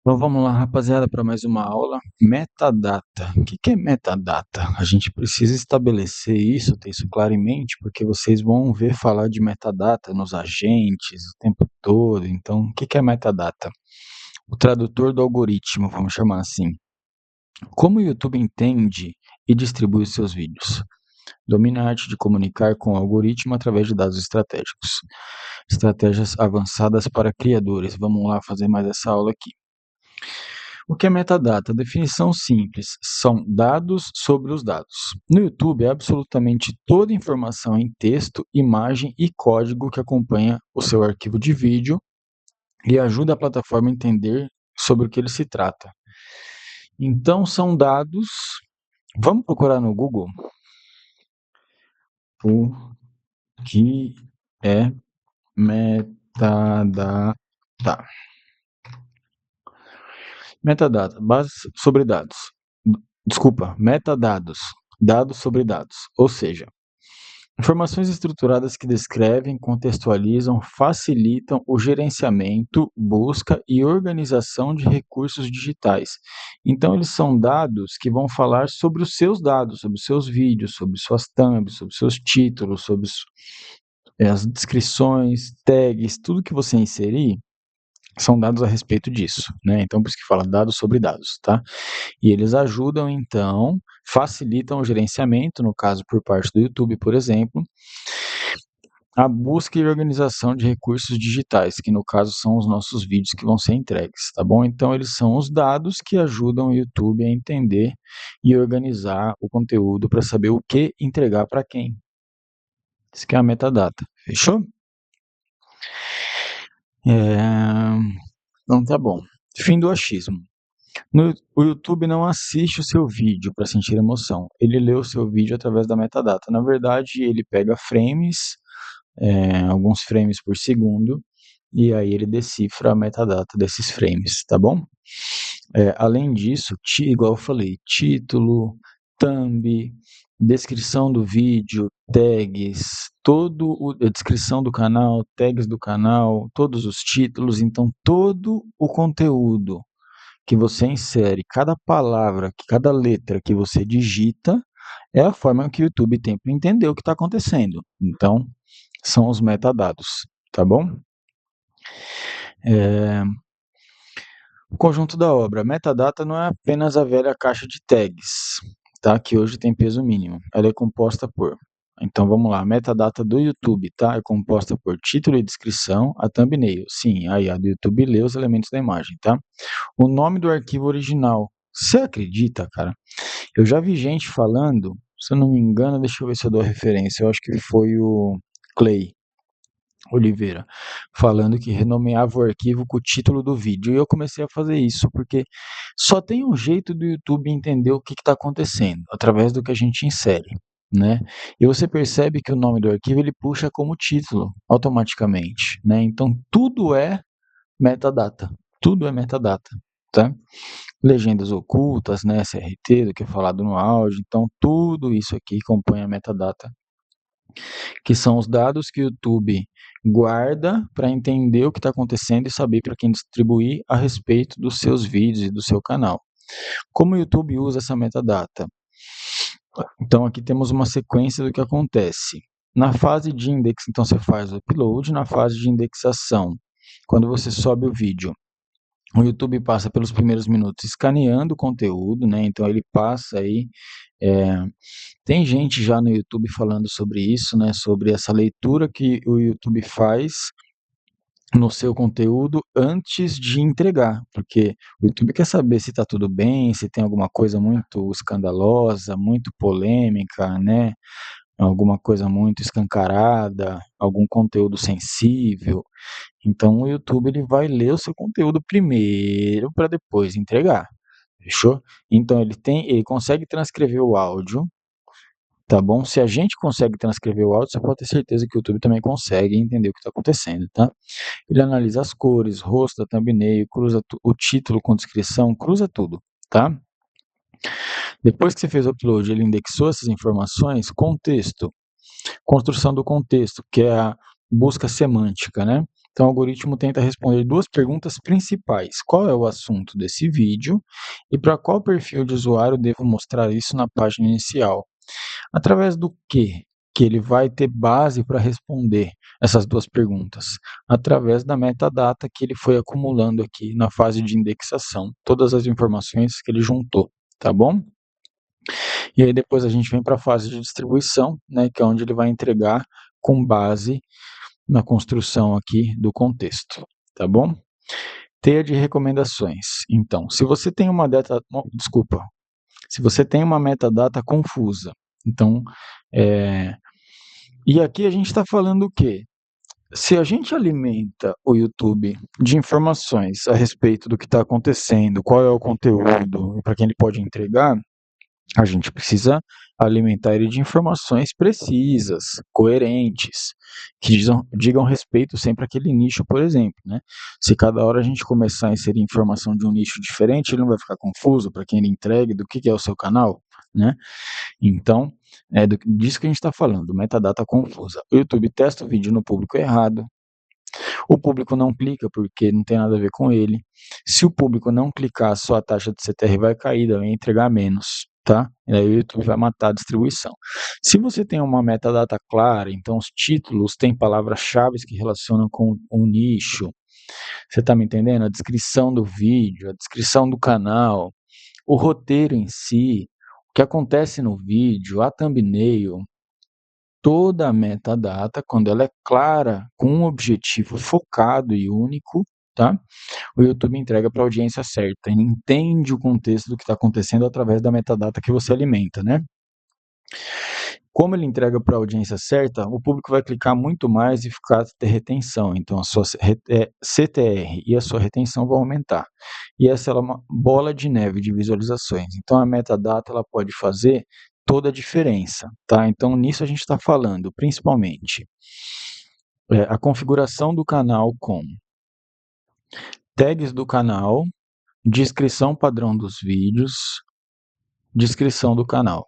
Então vamos lá, rapaziada, para mais uma aula. Metadata. O que que é metadata? A gente precisa estabelecer isso, ter isso claro em mente, porque vocês vão ver falar de metadata nos agentes o tempo todo. Então, o que que é metadata? O tradutor do algoritmo, vamos chamar assim. Como o YouTube entende e distribui os seus vídeos? Domina a arte de comunicar com o algoritmo através de dados estratégicos. Estratégias avançadas para criadores. Vamos lá fazer mais essa aula aqui. O que é metadata? Definição simples: são dados sobre os dados. No YouTube, é absolutamente toda informação em texto, imagem e código que acompanha o seu arquivo de vídeo e ajuda a plataforma a entender sobre o que ele se trata. Então, são dados. Vamos procurar no Google o que é metadata. Metadata, base sobre dados. Desculpa, metadados, dados sobre dados. Ou seja, informações estruturadas que descrevem, contextualizam, facilitam o gerenciamento, busca e organização de recursos digitais. Então, eles são dados que vão falar sobre os seus dados, sobre os seus vídeos, sobre suas thumbs, sobre seus títulos, sobre as descrições, tags, tudo que você inserir são dados a respeito disso, né? Então, por isso que fala dados sobre dados, tá? E eles ajudam, então, facilitam o gerenciamento, no caso por parte do YouTube, por exemplo, a busca e organização de recursos digitais, que no caso são os nossos vídeos que vão ser entregues, tá bom? Então, eles são os dados que ajudam o YouTube a entender e organizar o conteúdo para saber o que entregar para quem. Isso que é a metadata, fechou? Então, tá bom. Fim do achismo. O YouTube não assiste o seu vídeo para sentir emoção. Ele lê o seu vídeo através da metadata. Na verdade, ele pega frames, alguns frames por segundo, e aí ele decifra a metadata desses frames, tá bom? Além disso, igual eu falei, título, thumb, descrição do vídeo, tags, a descrição do canal, tags do canal, todos os títulos, então todo o conteúdo que você insere, cada palavra, cada letra que você digita, é a forma que o YouTube tem para entender o que está acontecendo. Então, são os metadados, tá bom? O conjunto da obra. Metadata não é apenas a velha caixa de tags, tá? Que hoje tem peso mínimo. Ela é composta por... Então vamos lá, a metadata do YouTube, tá? É composta por título e descrição, a thumbnail. Sim, aí a do YouTube lê os elementos da imagem, tá? O nome do arquivo original. Você acredita, cara? Eu já vi gente falando, se eu não me engano, deixa eu ver se eu dou a referência, eu acho que foi o Clay Oliveira, falando que renomeava o arquivo com o título do vídeo. E eu comecei a fazer isso, porque só tem um jeito do YouTube entender o que está acontecendo, através do que a gente insere, né? E você percebe que o nome do arquivo ele puxa como título, automaticamente, né? Então, tudo é metadata, tudo é metadata, tá? Legendas ocultas, né, CRT, do que é falado no áudio, então tudo isso aqui compõe a metadata, que são os dados que o YouTube guarda para entender o que está acontecendo e saber para quem distribuir a respeito dos seus vídeos e do seu canal. Como o YouTube usa essa metadata? Então aqui temos uma sequência do que acontece. Na fase de index, então você faz o upload, na fase de indexação, quando você sobe o vídeo, o YouTube passa pelos primeiros minutos escaneando o conteúdo, né? Então ele passa aí. Tem gente já no YouTube falando sobre isso, né? Sobre essa leitura que o YouTube faz no seu conteúdo antes de entregar, porque o YouTube quer saber se está tudo bem, se tem alguma coisa muito escandalosa, muito polêmica, né? Alguma coisa muito escancarada, algum conteúdo sensível. Então o YouTube ele vai ler o seu conteúdo primeiro para depois entregar. Fechou? Então ele consegue transcrever o áudio, tá bom? Se a gente consegue transcrever o áudio, você pode ter certeza que o YouTube também consegue entender o que está acontecendo, tá? Ele analisa as cores, rosto, a thumbnail, cruza o título com descrição, cruza tudo, tá? Depois que você fez o upload, ele indexou essas informações, contexto, construção do contexto, que é a busca semântica, né? Então, o algoritmo tenta responder duas perguntas principais: qual é o assunto desse vídeo e para qual perfil de usuário devo mostrar isso na página inicial. Através do que ele vai ter base para responder essas duas perguntas? Através da metadata que ele foi acumulando aqui na fase de indexação, todas as informações que ele juntou, tá bom? E aí depois a gente vem para a fase de distribuição, né, que é onde ele vai entregar com base na construção aqui do contexto, tá bom? Teia de recomendações. Então, se você tem uma se você tem uma metadata confusa, então, e aqui a gente está falando o quê? Se a gente alimenta o YouTube de informações a respeito do que está acontecendo, qual é o conteúdo e para quem ele pode entregar, a gente precisa alimentar ele de informações precisas, coerentes, que digam respeito sempre àquele nicho, por exemplo, né? Se cada hora a gente começar a inserir informação de um nicho diferente, ele não vai ficar confuso para quem ele entregue do que é o seu canal, né? Então, disso que a gente está falando, metadata confusa. O YouTube testa o vídeo no público errado, o público não clica porque não tem nada a ver com ele. Se o público não clicar, sua taxa de CTR vai cair, vai entregar menos, tá? E aí o YouTube vai matar a distribuição. Se você tem uma metadata clara, então os títulos têm palavras-chave que relacionam com o nicho, você tá me entendendo? A descrição do vídeo, a descrição do canal, o roteiro em si, o que acontece no vídeo, a thumbnail, toda a metadata, quando ela é clara, com um objetivo focado e único, tá? O YouTube entrega para a audiência certa. Ele entende o contexto do que está acontecendo através da metadata que você alimenta, né? Como ele entrega para a audiência certa, o público vai clicar muito mais e ficar ter retenção. Então, a sua CTR e a sua retenção vão aumentar. E essa é uma bola de neve de visualizações. Então, a metadata ela pode fazer toda a diferença, tá? Então, nisso a gente está falando, principalmente, a configuração do canal com tags do canal, descrição padrão dos vídeos, descrição do canal.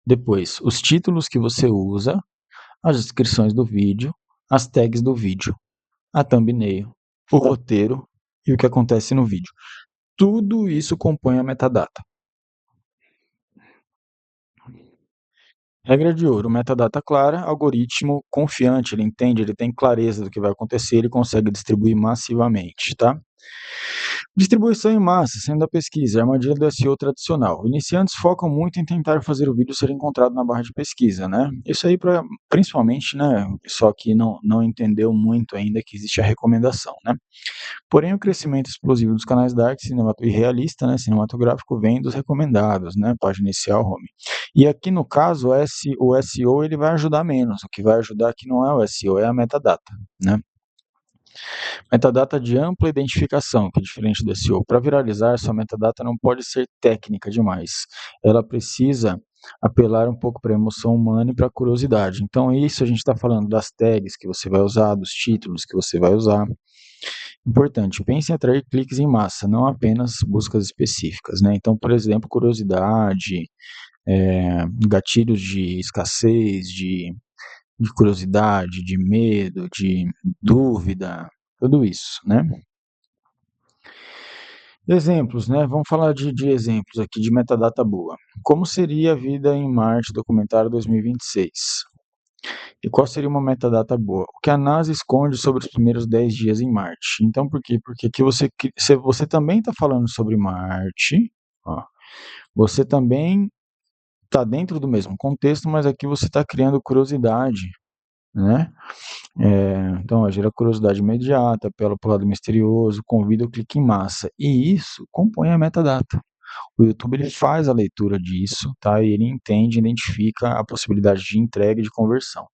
Depois, os títulos que você usa, as descrições do vídeo, as tags do vídeo, a thumbnail, o roteiro e o que acontece no vídeo. Tudo isso compõe a metadata. Regra de ouro, metadata clara, algoritmo confiante, ele entende, ele tem clareza do que vai acontecer, ele consegue distribuir massivamente, tá? Distribuição em massa, sendo da pesquisa, armadilha do SEO tradicional. Iniciantes focam muito em tentar fazer o vídeo ser encontrado na barra de pesquisa, né? Isso aí, principalmente, né, o pessoal que não entendeu muito ainda que existe a recomendação, né? Porém, o crescimento explosivo dos canais dark e realista, né, cinematográfico, vem dos recomendados, né, página inicial, home. E aqui no caso, o SEO ele vai ajudar menos. O que vai ajudar aqui não é o SEO, é a metadata, né? Metadata de ampla identificação, que é diferente do SEO. Para viralizar, sua metadata não pode ser técnica demais. Ela precisa apelar um pouco para a emoção humana e para a curiosidade. Então, isso a gente está falando das tags que você vai usar, dos títulos que você vai usar. Importante, pense em atrair cliques em massa, não apenas buscas específicas, né? Então, por exemplo, curiosidade, gatilhos de escassez, de curiosidade, de medo, de dúvida, tudo isso, né? Exemplos, né? Vamos falar de exemplos aqui de metadata boa. Como seria a vida em Marte, documentário 2026? E qual seria uma metadata boa? O que a NASA esconde sobre os primeiros 10 dias em Marte. Então, por quê? Porque aqui você também está falando sobre Marte, ó. Você também está dentro do mesmo contexto, mas aqui você está criando curiosidade, né? Então, ó, gera curiosidade imediata, apela para o lado misterioso, convida o clique em massa. E isso compõe a metadata. O YouTube ele faz a leitura disso, tá? E ele entende, identifica a possibilidade de entrega e de conversão.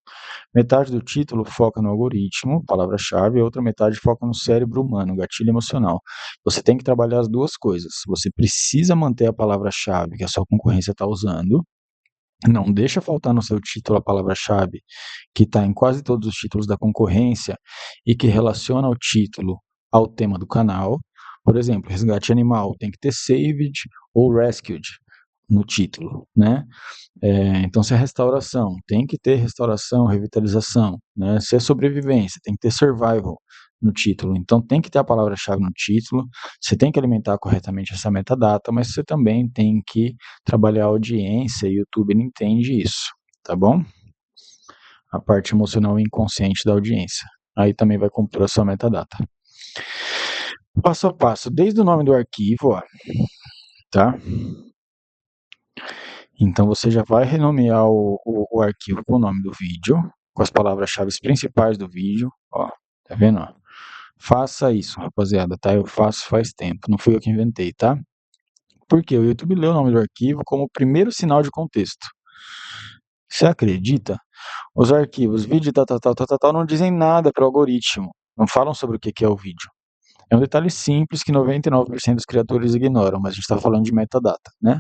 Metade do título foca no algoritmo, palavra-chave, e a outra metade foca no cérebro humano, gatilho emocional. Você tem que trabalhar as duas coisas. Você precisa manter a palavra-chave que a sua concorrência está usando. Não deixa faltar no seu título a palavra-chave que está em quase todos os títulos da concorrência e que relaciona o título ao tema do canal. Por exemplo, resgate animal tem que ter saved ou rescued no título, né? Então, se é restauração, tem que ter restauração, revitalização, né? Se é sobrevivência, tem que ter survival, no título. Então tem que ter a palavra-chave no título, você tem que alimentar corretamente essa metadata, mas você também tem que trabalhar a audiência e o YouTube não entende isso, tá bom? A parte emocional e inconsciente da audiência. Aí também vai compor a sua metadata. Passo a passo, desde o nome do arquivo, ó, tá? Então você já vai renomear o arquivo com o nome do vídeo, com as palavras-chave principais do vídeo, ó, tá vendo? Ó? Faça isso, rapaziada, tá? Eu faço faz tempo, não fui eu que inventei, tá? Porque o YouTube lê o nome do arquivo como o primeiro sinal de contexto. Você acredita? Os arquivos vídeo tal não dizem nada para o algoritmo, não falam sobre o que é o vídeo. É um detalhe simples que 99% dos criadores ignoram, mas a gente está falando de metadata, né?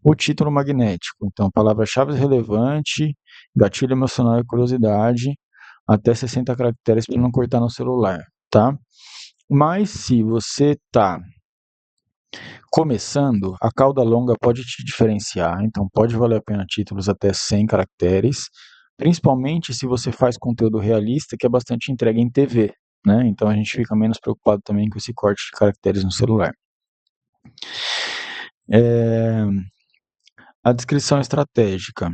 O título magnético, então palavra-chave relevante, gatilho emocional e curiosidade, até 60 caracteres para não cortar no celular, tá? Mas se você está começando, a cauda longa pode te diferenciar, então pode valer a pena títulos até 100 caracteres, principalmente se você faz conteúdo realista, que é bastante entregue em TV, né? Então a gente fica menos preocupado também com esse corte de caracteres no celular. A descrição estratégica.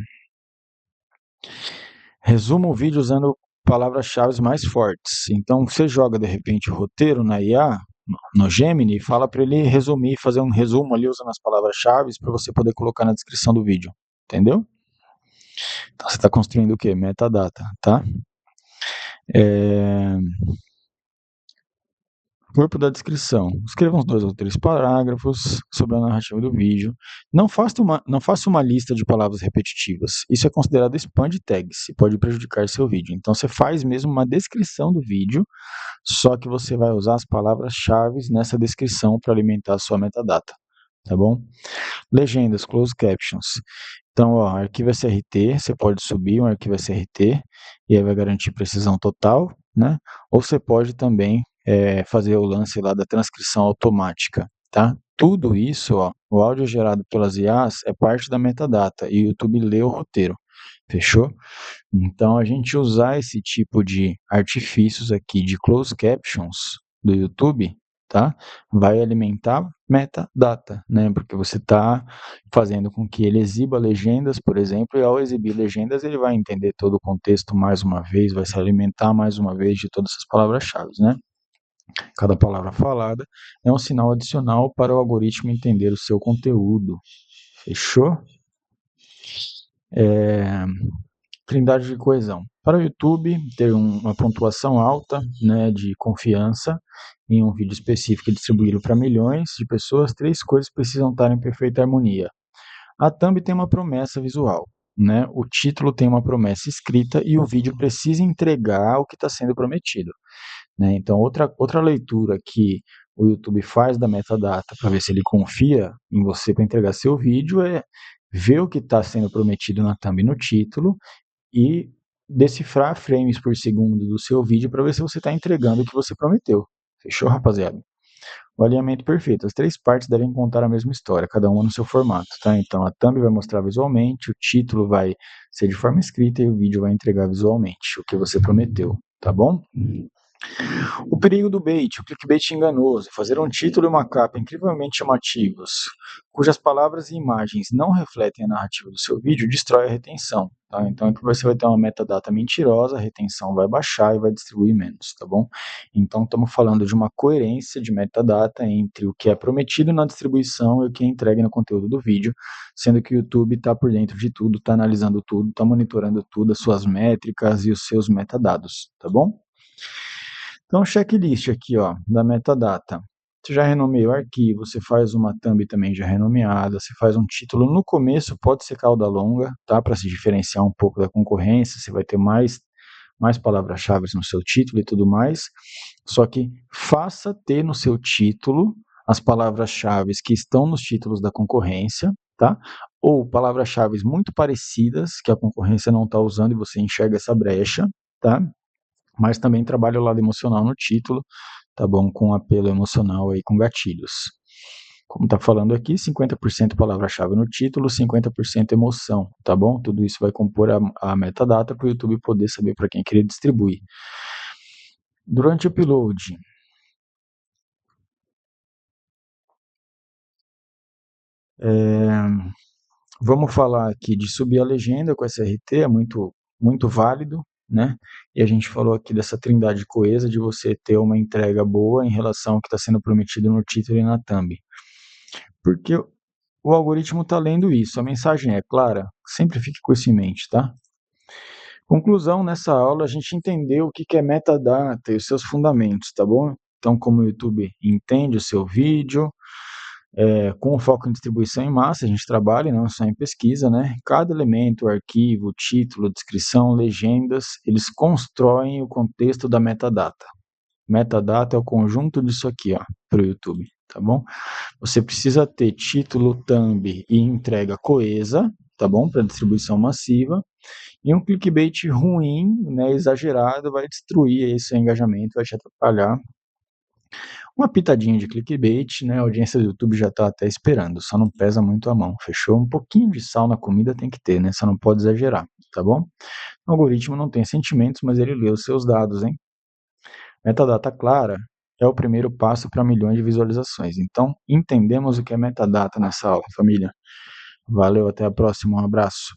Resuma o vídeo usando palavras-chave mais fortes. Então você joga de repente o roteiro na IA, no Gemini, e fala para ele resumir, fazer um resumo ali usando as palavras-chave para você poder colocar na descrição do vídeo. Entendeu? Então você está construindo o quê? Metadata, tá? Corpo da descrição. Escreva uns 2 ou 3 parágrafos sobre a narrativa do vídeo. Não faça uma lista de palavras repetitivas. Isso é considerado spam de tags e pode prejudicar seu vídeo. Então você faz mesmo uma descrição do vídeo, só que você vai usar as palavras-chave nessa descrição para alimentar a sua metadata, tá bom? Legendas, closed captions. Então, ó, arquivo SRT, você pode subir um arquivo SRT e aí vai garantir precisão total, né? Ou você pode também fazer o lance lá da transcrição automática, tá? Tudo isso, ó, o áudio gerado pelas IAs é parte da metadata e o YouTube lê o roteiro, fechou? Então, a gente usar esse tipo de artifícios aqui de closed captions do YouTube, tá? Vai alimentar metadata, né? Porque você está fazendo com que ele exiba legendas, por exemplo, e ao exibir legendas ele vai entender todo o contexto mais uma vez, vai se alimentar mais uma vez de todas essas palavras-chave, né? Cada palavra falada é um sinal adicional para o algoritmo entender o seu conteúdo. Fechou? Trindade de coesão. Para o YouTube ter uma pontuação alta, né, de confiança em um vídeo específico e distribuí-lo para milhões de pessoas, 3 coisas precisam estar em perfeita harmonia. A thumb tem uma promessa visual, né? O título tem uma promessa escrita e o vídeo precisa entregar o que está sendo prometido, né? Então, outra leitura que o YouTube faz da metadata para ver se ele confia em você para entregar seu vídeo é ver o que está sendo prometido na thumb e no título e decifrar frames por segundo do seu vídeo para ver se você está entregando o que você prometeu. Fechou, rapaziada? O alinhamento perfeito. As 3 partes devem contar a mesma história, cada uma no seu formato, tá? Então a thumb vai mostrar visualmente, o título vai ser de forma escrita e o vídeo vai entregar visualmente o que você prometeu, tá bom? O perigo do bait, o clickbait enganoso, fazer um título e uma capa incrivelmente chamativos, cujas palavras e imagens não refletem a narrativa do seu vídeo, destrói a retenção. Tá? Então, aqui você vai ter uma metadata mentirosa, a retenção vai baixar e vai distribuir menos, tá bom? Então, estamos falando de uma coerência de metadata entre o que é prometido na distribuição e o que é entregue no conteúdo do vídeo, sendo que o YouTube está por dentro de tudo, está analisando tudo, está monitorando tudo, as suas métricas e os seus metadados, tá bom? Então, checklist aqui, ó, da metadata. Você já renomeia o arquivo, você faz uma thumb também já renomeada, você faz um título no começo, pode ser cauda longa, tá? Para se diferenciar um pouco da concorrência, você vai ter mais palavras-chave no seu título e tudo mais. Só que faça ter no seu título as palavras-chave que estão nos títulos da concorrência, tá? Ou palavras-chave muito parecidas que a concorrência não está usando e você enxerga essa brecha, tá? Mas também trabalha o lado emocional no título, tá bom? Com apelo emocional aí com gatilhos. Como tá falando aqui, 50% palavra-chave no título, 50% emoção, tá bom? Tudo isso vai compor a metadata para o YouTube poder saber para quem querer distribuir. Durante o upload, vamos falar aqui de subir a legenda com SRT, é muito válido, né? E a gente falou aqui dessa trindade coesa de você ter uma entrega boa em relação ao que está sendo prometido no título e na thumb. Porque o algoritmo está lendo isso, a mensagem é clara, sempre fique com isso em mente, tá? Conclusão, nessa aula a gente entendeu o que é metadata e os seus fundamentos, tá bom? Então, como o YouTube entende o seu vídeo, com foco em distribuição em massa, a gente trabalha, não só em pesquisa, né? Cada elemento, arquivo, título, descrição, legendas, eles constroem o contexto da metadata. Metadata é o conjunto disso aqui, ó, para o YouTube, tá bom? Você precisa ter título, thumb e entrega coesa, tá bom? Para distribuição massiva. E um clickbait ruim, né, exagerado, vai destruir aí seu engajamento, vai te atrapalhar. Uma pitadinha de clickbait, né? A audiência do YouTube já está até esperando, só não pesa muito a mão, fechou? Um pouquinho de sal na comida tem que ter, né? Só não pode exagerar, tá bom? O algoritmo não tem sentimentos, mas ele lê os seus dados, hein? Metadata clara é o primeiro passo para milhões de visualizações. Então, entendemos o que é metadata nessa aula, família. Valeu, até a próxima, um abraço.